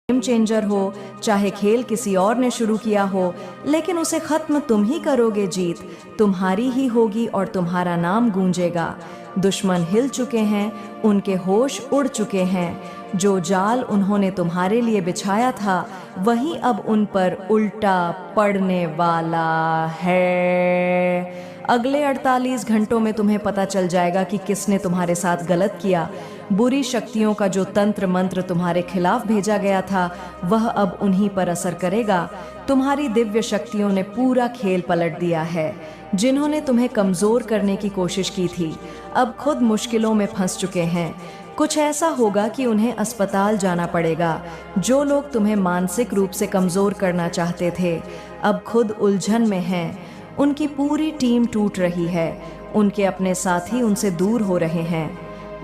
Game changer हो, चाहे खेल किसी और ने शुरू किया हो, लेकिन उसे खत्म तुम ही करोगे। जीत तुम्हारी ही होगी और तुम्हारा नाम गूंजेगा। दुश्मन हिल चुके हैं, उनके होश उड़ चुके हैं। जो जाल उन्होंने तुम्हारे लिए बिछाया था वही अब उन पर उल्टा पड़ने वाला है। अगले 48 घंटों में तुम्हें पता चल जाएगा कि किसने तुम्हारे साथ गलत किया। बुरी शक्तियों का जो तंत्र मंत्र तुम्हारे खिलाफ भेजा गया था वह अब उन्हीं पर असर करेगा। तुम्हारी दिव्य शक्तियों ने पूरा खेल पलट दिया है। जिन्होंने तुम्हें कमजोर करने की कोशिश की थी अब खुद मुश्किलों में फंस चुके हैं। कुछ ऐसा होगा कि उन्हें अस्पताल जाना पड़ेगा। जो लोग तुम्हें मानसिक रूप से कमजोर करना चाहते थे अब खुद उलझन में हैं। उनकी पूरी टीम टूट रही है। उनके अपने साथी उनसे दूर हो रहे हैं।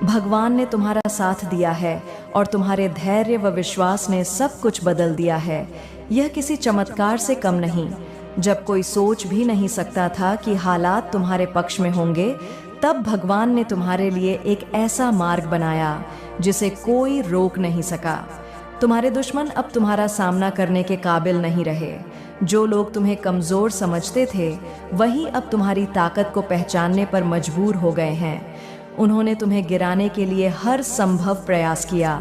भगवान ने तुम्हारा साथ दिया है और तुम्हारे धैर्य व विश्वास ने सब कुछ बदल दिया है। यह किसी चमत्कार से कम नहीं। जब कोई सोच भी नहीं सकता था कि हालात तुम्हारे पक्ष में होंगे, तब भगवान ने तुम्हारे लिए एक ऐसा मार्ग बनाया जिसे कोई रोक नहीं सका। तुम्हारे दुश्मन अब तुम्हारा सामना करने के काबिल नहीं रहे। जो लोग तुम्हें कमजोर समझते थे वही अब तुम्हारी ताकत को पहचानने पर मजबूर हो गए हैं। उन्होंने तुम्हें गिराने के लिए हर संभव प्रयास किया,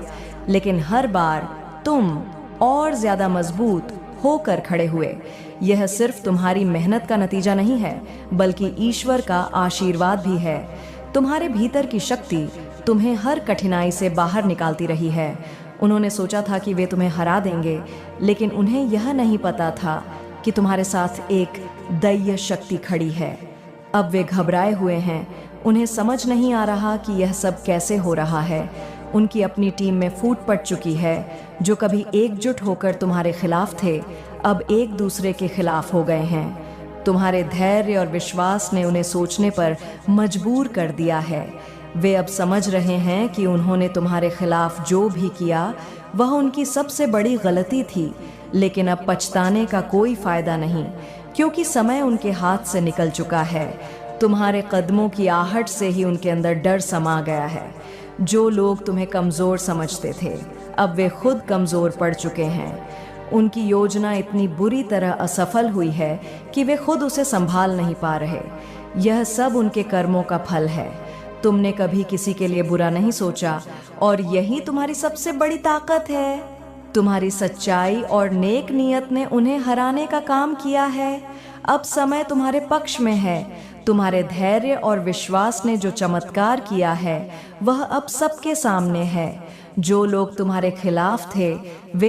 लेकिन हर बार तुम और ज्यादा मजबूत होकर खड़े हुए। यह सिर्फ तुम्हारी मेहनत का नतीजा नहीं है, बल्कि ईश्वर का आशीर्वाद भी है। तुम्हारे भीतर की शक्ति तुम्हें हर कठिनाई से बाहर निकालती रही है। उन्होंने सोचा था कि वे तुम्हें हरा देंगे, लेकिन उन्हें यह नहीं पता था कि तुम्हारे साथ एक दैवीय शक्ति खड़ी है। अब वे घबराए हुए हैं। उन्हें समझ नहीं आ रहा कि यह सब कैसे हो रहा है। उनकी अपनी टीम में फूट पड़ चुकी है। जो कभी एकजुट होकर तुम्हारे खिलाफ थे अब एक दूसरे के खिलाफ हो गए हैं। तुम्हारे धैर्य और विश्वास ने उन्हें सोचने पर मजबूर कर दिया है। वे अब समझ रहे हैं कि उन्होंने तुम्हारे खिलाफ जो भी किया वह उनकी सबसे बड़ी गलती थी, लेकिन अब पछताने का कोई फायदा नहीं, क्योंकि समय उनके हाथ से निकल चुका है। तुम्हारे कदमों की आहट से ही उनके अंदर डर समा गया है। जो लोग तुम्हें कमज़ोर समझते थे अब वे खुद कमज़ोर पड़ चुके हैं। उनकी योजना इतनी बुरी तरह असफल हुई है कि वे खुद उसे संभाल नहीं पा रहे। यह सब उनके कर्मों का फल है। तुमने कभी किसी के लिए बुरा नहीं सोचा और यही तुम्हारी सबसे बड़ी ताकत है। तुम्हारी सच्चाई और नेक नीयत ने उन्हें हराने का काम किया है। अब समय तुम्हारे पक्ष में है। तुम्हारे धैर्य और विश्वास ने जो चमत्कार किया है वह अब सबके सामने है। जो लोग तुम्हारे खिलाफ थे वे